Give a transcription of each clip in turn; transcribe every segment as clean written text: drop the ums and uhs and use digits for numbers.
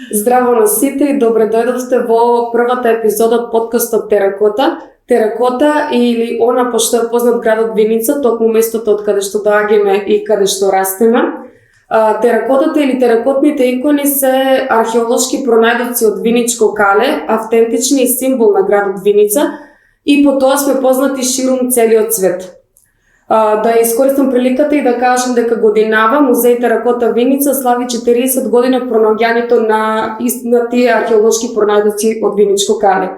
Здраво на сите и добре дојдовте во првата епизода од подкастот Теракота. Теракота или она по што е познат градот Виница, токму местото од каде што доаѓаме и каде што растеме. Теракотата или теракотните икони се археолошки пронајдоци од Виничко кале, автентични и символ на градот Виница и по тоа сме познати ширум целиот свет. Да искористам приликата и да кажам дека годинава Музеј Теракота Виница слави 40 години од пронаоѓањето на тие археолошки пронајдоци од Виничко кале.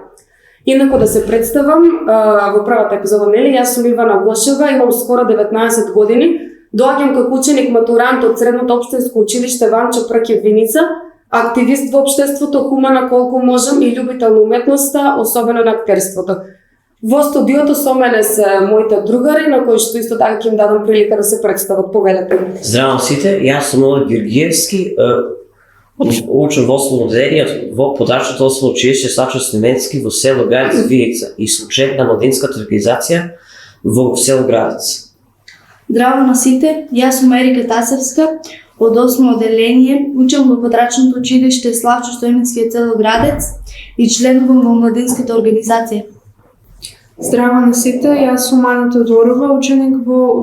Инаку да се представам, во првата епизода, нели, јас сум Ивана Гошева, имам скоро 19 години, доаѓам како ученик матурант од Средното општинско училиште Ванчо Прке Виница, активист во општеството, хумана колку можам и љубител на уметноста, особено на актерството. Во студиото со мене се моите другари, на кои што исто така ќе им дадам прилика да се представат. Повелете. Здраво сите, јас сум Олег Георгиевски, учам во основно одделение во подрачното основно училиште Сачо Снимецки во село Градец Виница и сум член на младинската организација во село Градец. Здраво на сите, јас сум Ерика Тасевска, од основно одделение, учам во подрачното училиште Славчо Стоименски село Градец и членувам во младинската организација. Здраво на сите, јас сум Ана Тодорова, ученик во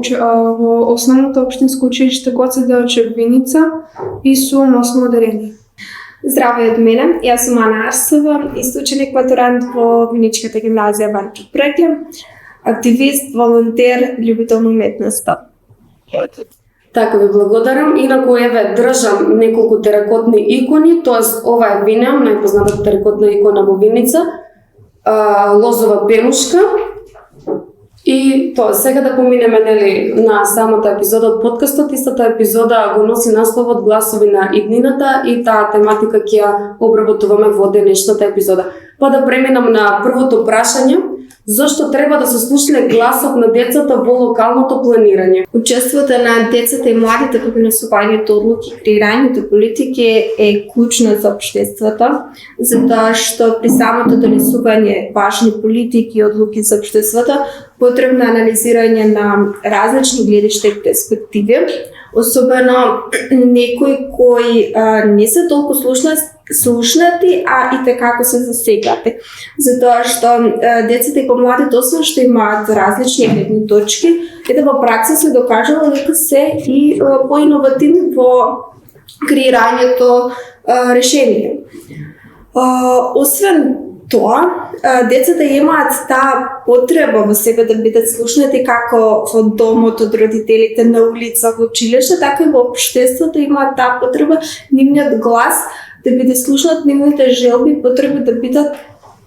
основното општинско училиште Гоце Делчев Виница и сум основно одделение. Здраво и од мене, јас сум Ана Арсова, исто ученик матурант во Виничката гимназија Ванчо Преке, активист, волонтер, љубител на уметноста. Така ви благодарам. Инаку еве држам неколку теракотни икони, тоест ова е Винеам, најпознатата теракотна икона во Виница, лозова пенушка. И тоа, сега да поминеме нели на самата епизода од подкастот. Истата епизода го носи насловот Гласови на иднината и таа тематика ќе ја обработуваме во денешната епизода. Па да преминам на првото прашање. Зошто треба да се слушне гласот на децата во локалното планирање? Учеството на децата и младите во донесувањето одлуки, креирањето политики е клучно за општеството, затоа што при самото донесување важни политики и одлуки за општеството потребно анализирање на различни гледишта и перспективи, особено некои кои не се толку слушнати, а и како се засегнати. Затоа што децата и помладите, освен што имаат различни гледни точки, во пракса се докажало дека се и поиновативни во креирањето решенија. Освен тоа, децата имаат таа потреба во себе да бидат слушнати како во домот од родителите, на улица, во училиште, така и во општеството имаат таа потреба нивниот глас да биде слушнат, нивните желби и потреби да бидат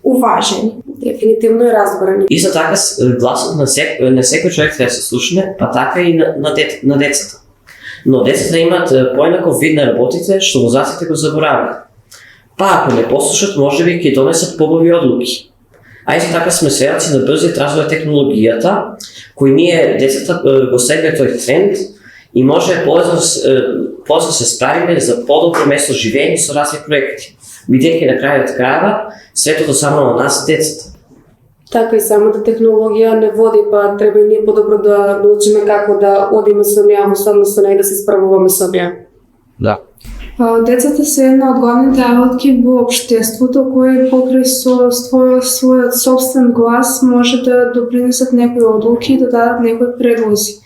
уважени. Дефинитивно и разбрани. Исто така гласот на секој човек треба да се слушне, па така и на децата. Но децата имаат поинаков вид на работите што возрастните го забораваат. Па ако не послушат, можеби ќе донесат побави одлуки. А исто така сме сведоци на брзиот развој технологијата, кој ние децата го следиме тој тренд и може полезно се справиме за подобро место живење со разни проекти, бидејќи на крајот крајава светото само на нас децата. Така и самата технологија не води, па треба и ние подобро да научиме како да одиме со неа, во со неа и да се справуваме со неа. Да. Децата се една од главните работки во општеството, кои покрај со својот собствен глас може да допринесат некои одлуки и да дадат некои предлози.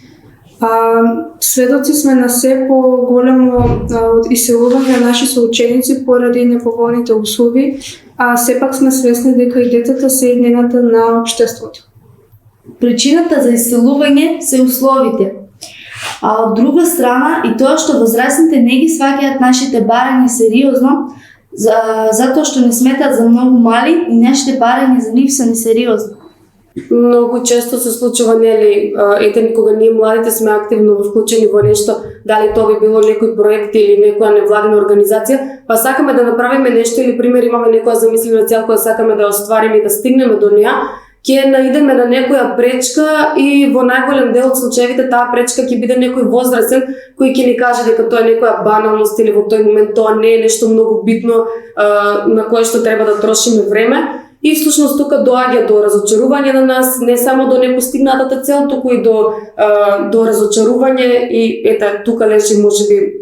Сведоци сме на се по-големо иселување на наши соученици поради неповолните услови, а сепак сме свесни дека и децата се иднината на општеството. Причината за иселување се условите. А од друга страна и тоа што возрастните не ги сваќаат нашите барања сериозно, затоа што не сметат за многу мали и нашите барања за нив се несериозни. Многу често се случува, нели, кога ние младите сме активно вклучени во нешто, дали тоа би било некој проект или некоја невладина организација, па сакаме да направиме нешто или пример имаме некоја замислена цел која сакаме да оствариме и да стигнеме до неа, ќе наидеме на некоја пречка и во најголем дел од случаевите таа пречка ќе биде некој возрастен кој ќе ни каже дека тоа е некоја баналност или во тој момент тоа не е нешто многу битно на кое што треба да трошиме време. И всушност тука доаѓа до разочарување на нас, не само до непостигнатата цел, туку и до разочарување и тука лежи можеби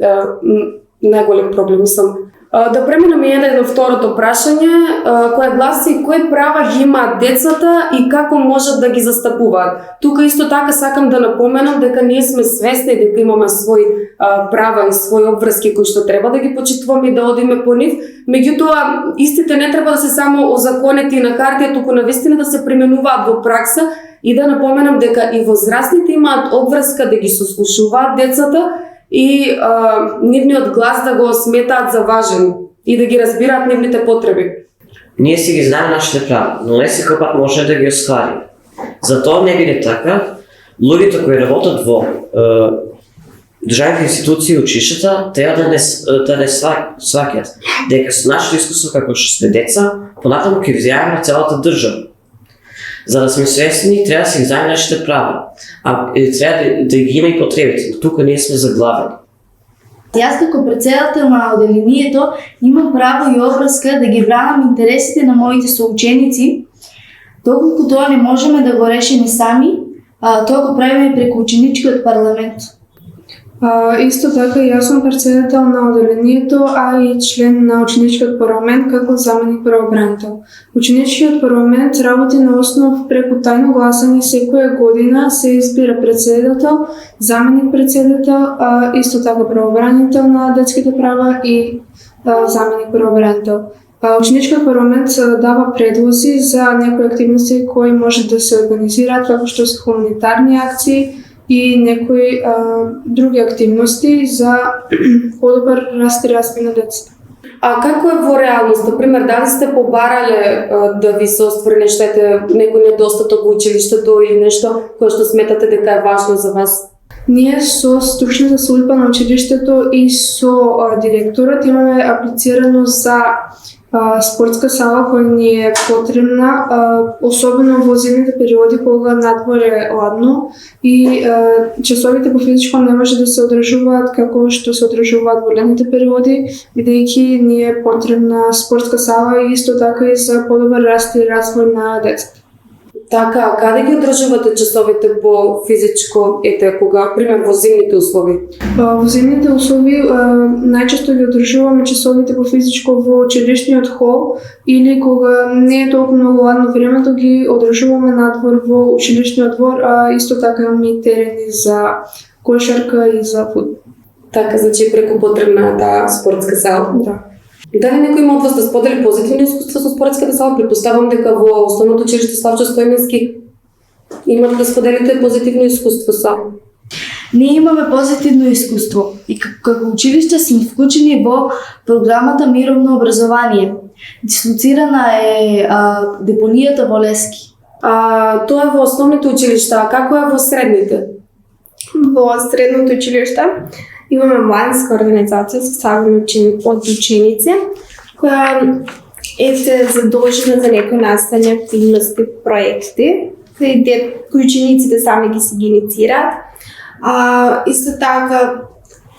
најголем проблем. Да преминеме едно второто прашање, кое гласи кои права ги имаат децата и како можат да ги застапуваат. Тука исто така сакам да напоменам дека ние сме свесни дека имаме свои права и свои обврски кои што треба да ги почитуваме и да одиме по нив, меѓутоа истите не треба да се само озаконети на хартија, туку навистина да се применуваат во пракса и да напоменам дека и возрастните имаат обврска да ги сослушуваат децата и нивниот глас да го сметаат за важен и да ги разбираат нивните потреби. Ние си ги знаем нашите права, но не секој пат може да ги оствари. Затоа не биде така, луѓето кои работат во државните институции и училиштата треба да не сваќаат дека со нашето искуство како што сме деца, понатаму ќе влијаеме на целата држава. За да сме свесни, треба да си ги знаеме нашите права, а треба да ги има и потребите, но тука ние сме заглавени. Јас како председател на оделението имам право и обврска да ги бранам интересите на моите соученици, доколку тоа не можеме да го решиме сами, тоа го правиме преку ученичкиот парламент. Исто така јас сум председател на оделението, а и член на ученичкиот парламент како заменик правобранител. Ученичкиот парламент работи на основ преку тајно гласање секоја година се избира председател, заменик председател, исто така правобранител на детските права и заменик правобранител. Ученичкиот парламент дава предлози за некои активности кои може да се организираат, како што се хуманитарни акции и некои други активности за подобар раст и развој на децата. А како е во реалност? Например, дали сте побарале да ви се оствари нешто, некој недостаток во училиштето или нешто кое што сметате дека е важно за вас? Ние со стручната служба на училиштето и со директорот имаме аплицирано за спортска сала која ни е потребна, особено во зимните периоди кога надвор е ладно и часовите по физичко не може да се одржуваат како што се одржуваат во летните периоди, бидејќи ни е потребна спортска сала и исто така и за подобар раст и развој на децата. Така, каде ги одржувате часовите по физичко, кога, пример, во зимните услови? Во зимните услови најчесто ги одржуваме часовите по физичко во училишниот хол или кога не е толку многу ладно времето ги одржуваме надвор во училишниот двор, а исто така имаме и терени за кошарка и за фудбал. Така, значи преку потребна таа спортска сала. Да. Дали некој има од вас да сподели позитивни искуства со спортската сала? Предпоставам дека во Основното училиште Славчо Стојменски имате да споделите позитивно искуство со. Ние имаме позитивно искуство и како училиште сме вклучени во програмата Мировно образование. Дислоцирана е депонијата во Лески. Тоа е во основните училишта, а како е во средните? Во средното училиште имаме младинска организација со саган од ученици, која е се задолжена за некои наставни активности, проекти, кои учениците сами ги си ги инициираат. Исто така,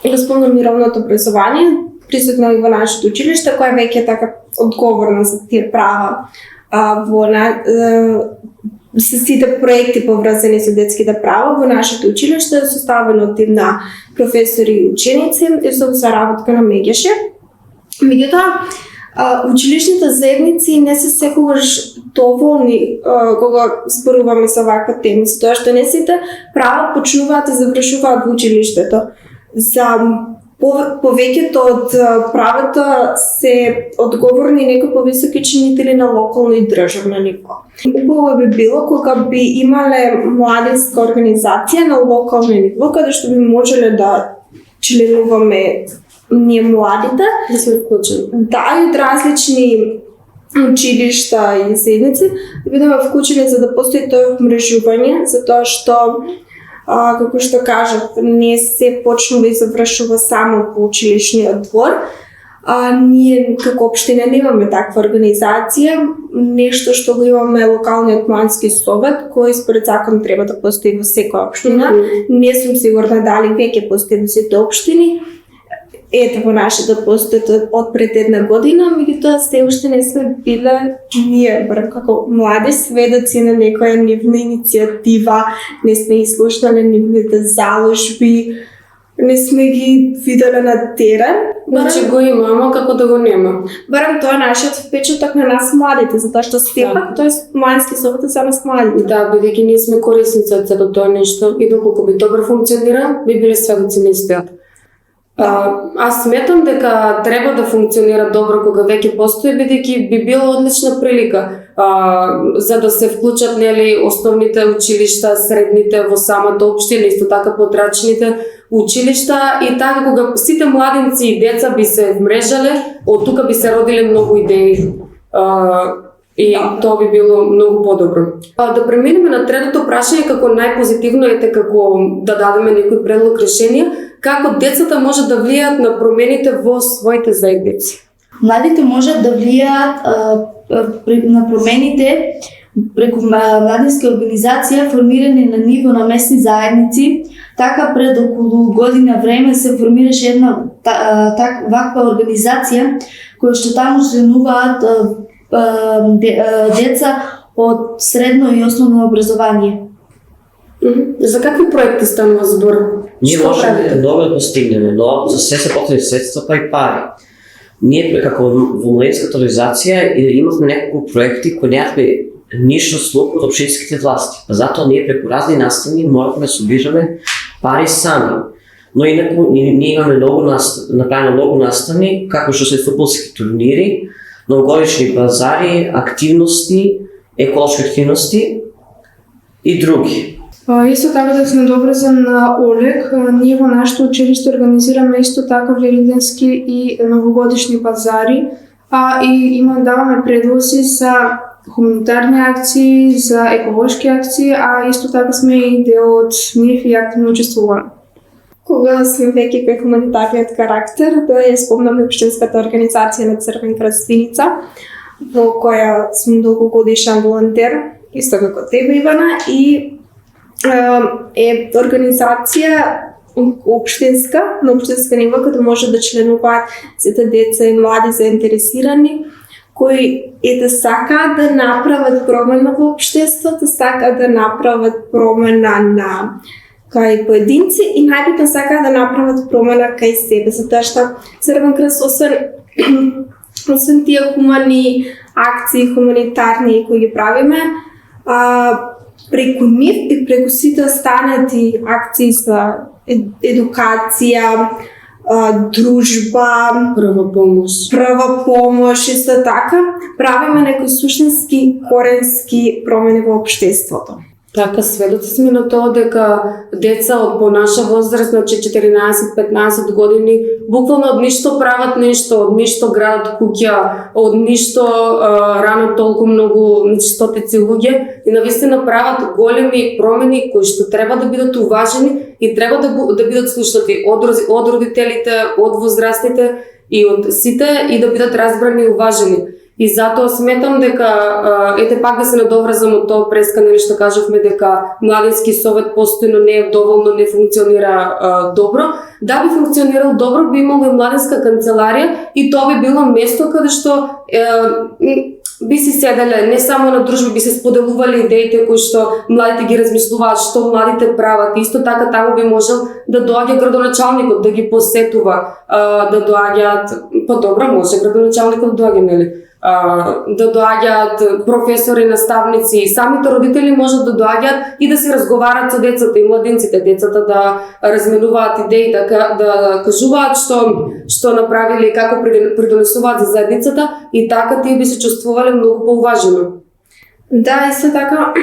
Госполно мировното образование, присутно и во нашето училиште, која веќе е така одговорна за тие права со сите проекти поврзани со детските права во нашето училиште, составено од тим на професори и ученици и со соработка на меѓеше. Меѓутоа, училишните заедници не се секогаш доволни кога зборуваме за ваква теми, затоа што не сите права почнуваат и завршуваат во училиштето. За повеќето од правата се одговорни некои повисоки чинители на локално и државно ниво. Убаво би било кога би имале младинска организација на локално ниво, каде што би можеле да членуваме ние младите, да се вклучени. Да, и од различни училишта и заедници да бидеме вклучени за да постои тоа вмрежување, затоа што како што кажав, не се почнува и завршува само по училишниот двор. Ние како општина немаме таква организација, нешто што го имаме локалниот младински совет, кој според закон треба да постои во секоја општина. Не сум сигурна дали веќе постои во сите општини. Ете во нашите постојат од пред една година, меѓутоа се уште не сме биле ние како млади сведоци на некоја нивна иницијатива, не сме изслушнале нивните заложби, не сме ги виделе на терен. Значи го има, ама како да го нема. Барем тоа е нашиот впечаток на нас младите, затоа што сепак тоа е младински советот за нас младите. Да, бидејќи ние сме корисници од сето тоа нешто и доколку би добро функционира, би биле сведоци на истиот. Аз сметам дека треба да функционира добро кога веќе постои, бидејќи би била одлична прилика за да се вклучат нели основните училишта, средните во самата општина, исто така подрачните училишта и така кога сите младинци и деца би се вмрежале, од тука би се родиле многу идеи. И тоа би било многу подобро. Да преминеме на третото прашање, како најпозитивно ете како да дадеме некој предлог решение, како децата може да влијаат на промените во своите заедници. Младите можат да влијаат на промените преку младински организација формирани на ниво на местни заедници. Така пред околу година време се формираше една ваква организација која што таму членуваат деца од средно и основно образование. За какви проекти станува збор? Ние можеме много да постигнеме, но за се потребни средства па и пари. Ние како во младинската организација имавме неколку проекти кои немавме ништо слух од општинските власти. Затоа ние преку разни настани моравме да собираме пари сами. Но инаку ние имаме направено многу настани, како што се фудбалски турнири, новогодишни базари, активности, еколошки активности и други. Исто така да се надоврзам на Олег, ние во нашето училиште организираме исто така великденски и новогодишни базари, и даваме предлози за хуманитарни акции, за еколошки акции, исто така сме и дел од нив и активно учествуваме. Кога сме веќе кај хуманитарниот карактер, да ја спомнам општинската организација на Црвен крст Виница, во која сум долгогодишен волонтер, исто како тебе, Ивана, и е организација општинска, на општинска ниво, каде може да членуваат сите деца и млади заинтересирани, кои сакаат да направат промена во општеството, сакаат да направат промена на кај поединци и најбитно сакаат да направат промена кај себе, затоа што Црвен крст освен тие хумани акции, хуманитарни кои ги правиме, преку нив и преку сите останати акции за едукација, дружба, прва помош, исто така, правиме некои суштински, коренски промени во општеството. Така, сведоци сме на тоа дека деца од по наша возраст, значи 14-15 години, буквално од ништо прават нешто, од ништо градат куќа, од ништо ранат толку многу стотици луѓе и навистина прават големи промени кои што треба да бидат уважени и треба да бидат слушнати од родителите, од возрастните и од сите и да бидат разбрани и уважени. И затоа сметам дека, пак да се надоврзам од тоа прескане што кажавме дека младински совет постојано не е доволно, не функционира добро. Да би функционирал добро, би имало и младинска канцеларија и тоа би било место каде што би си седеле, не само на дружба, би се споделувале идеите кои што младите ги размислуваат, што младите прават. Исто така таму би можел да доаѓа градоначалникот, да ги посетува, да доаѓаат, добро може градоначалникот да доаѓа, нели? Да доаѓаат професори, наставници, самите родители можат да доаѓаат и да си разговарат со децата и младинците, децата да разменуваат идеи, да кажуваат што направиле и како придонесуваат за заедницата и така тие би се чувствувале многу поуважено. Да, исто така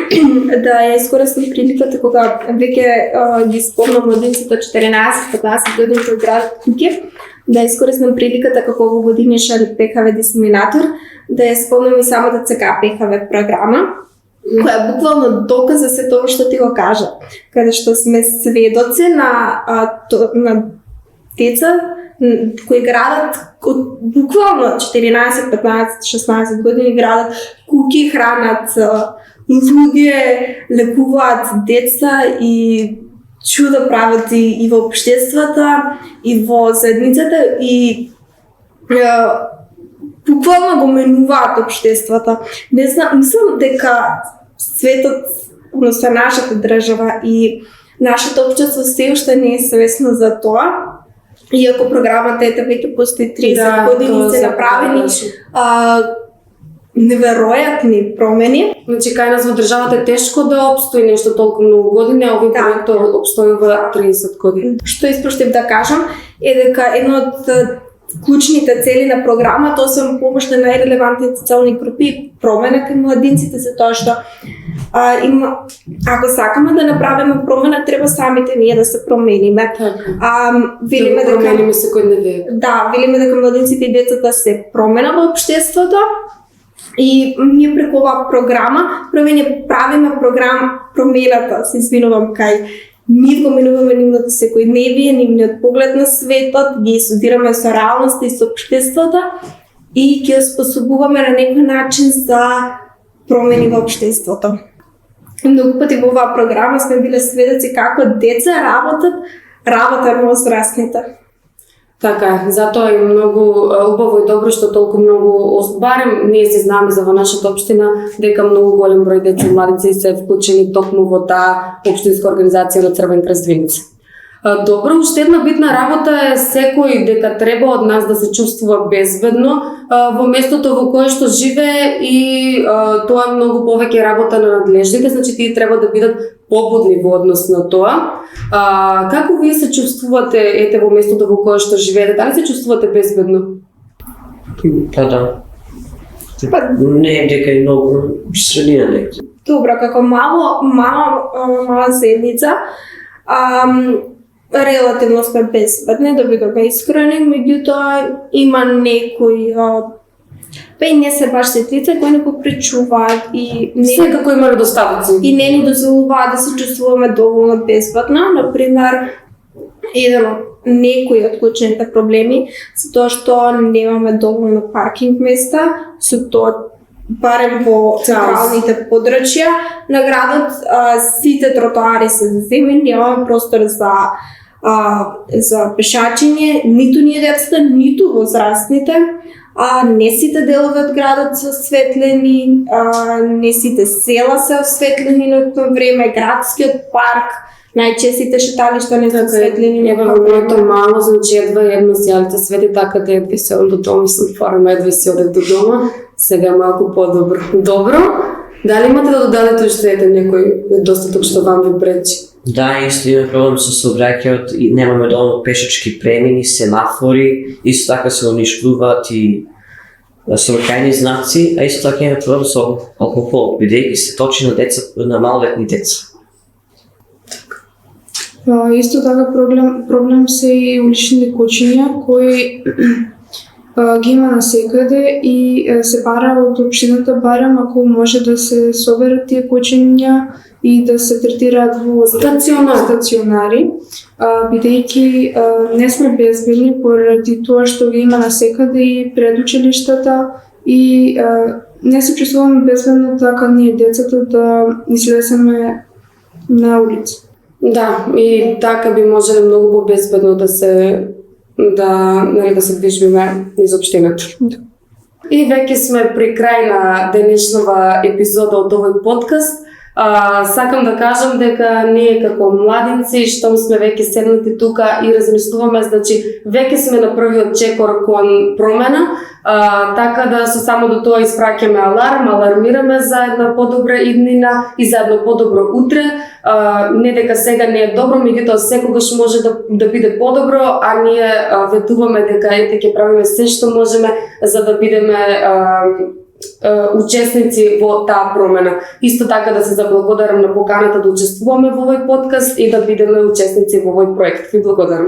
да ја искористам приликата кога веќе ги спомнам младинците 14-15 години во град Куќе, да искористам приликата како овогодишен ПХВ дисеминатор, да ја спомнам и самата ЦК ПХВ програма, која буквално доказа се тоа што ти го кажа, каде што сме сведоци на деца кои градат буквално 14, 15, 16 години градат куќи, хранат луѓе, лекуваат деца и чудо прават и во општеството, и во заедницата и буквално го менуваат општеството. Не знам, мислам дека светот, односно нашата држава и нашето општество се уште не е свесно за тоа. Иако програмата веќе постои 30 години, се направени неверојатни промени. Значи, кај нас во државата е тешко да обстои нешто толку многу години, а овој проект обстојува 30 години. Што испроштив да кажам е дека едно од клучните цели на програмата, освен помош на најрелевантните социјални групи, промена кај младинците, за тоа што ако сакаме да направиме промена, треба самите ние да се промениме. Велиме дека промениме секојдневно. Да, велиме дека младинците и децата се промена во општеството. И ние преку оваа програма, правиме промената, се извинувам, кај ние го менуваме нивното секојдневие, нивниот поглед на светот, ги студираме со реалноста и со општеството и ги способуваме на некој начин за промени во општеството. Многу пати во оваа програма сме биле сведоци како деца работат во возрастните. Така, затоа е многу убаво и добро што толку многу, барем ние се знаме за во нашата општина, дека многу голем број деца и младици се вклучени токму во таа општинска организација на Црвен крест Виница. Добро, уште една битна работа е секој дека треба од нас да се чувствува безбедно во местото во кое што живее и тоа е многу повеќе работа на надлежните, значи тие треба да бидат побудни во однос на тоа. Како вие се чувствувате во местото во кое што живеете? Дали се чувствувате безбедно? Да. Не е дека е многу средина некој. Добро, како мала заедница, релативно сме безбедни, да бидеме искрени, меѓутоа има некои не се баш светлица кои не попречуваат и секако има недостатоци и не ни дозволуваат да се чувствуваме доволно безбедно. Например, еден од некои од клучните проблеми се тоа што немаме доволно паркинг места, со тоа барем во централните подрачја на градот, сите тротоари се заземени, немаме простор за пешачење, ниту ние децата, ниту возрастните. Не сите делови од градот се осветлени, не сите села се осветлени на тоа време, градскиот парк, најчестите шеталишта не се осветлени. Ева во моето мало, значи едва едно сјалите свети, така да едва се од до дома, сум фарма, едва се одев до дома, сега е малку подобро. Добро, дали имате да додадете уште некој недостаток што вам ви пречи? Да, исто има проблем со сообраќајот и немаме доволно пешачки премини, семафори, исто така се уништуваат и сообраќајни знаци, а исто така има проблем со алкохол, бидејќи се точи на малолетни деца. Исто така проблем се и уличните кучиња кои ги има насекаде и се бара од општината, барем ако може да се соберат тие кучиња и да се третираат во стационари, бидејќи не сме безбедни поради тоа што ги има насекаде и пред училиштата и не се чувствуваме безбедно така ние децата да излеземе на улица. Да, и така би можеле многу побезбедно да се движиме из општината. Да. И веќе сме при крај на денешнава епизода од овој подкаст. Сакам да кажам дека ние како младинци, штом сме веќе седнати тука и размислуваме, значи веќе сме на првиот чекор кон промена, така да со само до тоа испраќаме алармираме за една подобра иднина и за едно подобро утре. Не дека сега не е добро, меѓутоа секогаш може да биде подобро, а ние ветуваме дека ќе правиме се што можеме за да бидеме учесници во таа промена. Исто така да се заблагодарам на поканата да учествуваме во овој подкаст и да бидеме учесници во овој проект. Ви благодарам.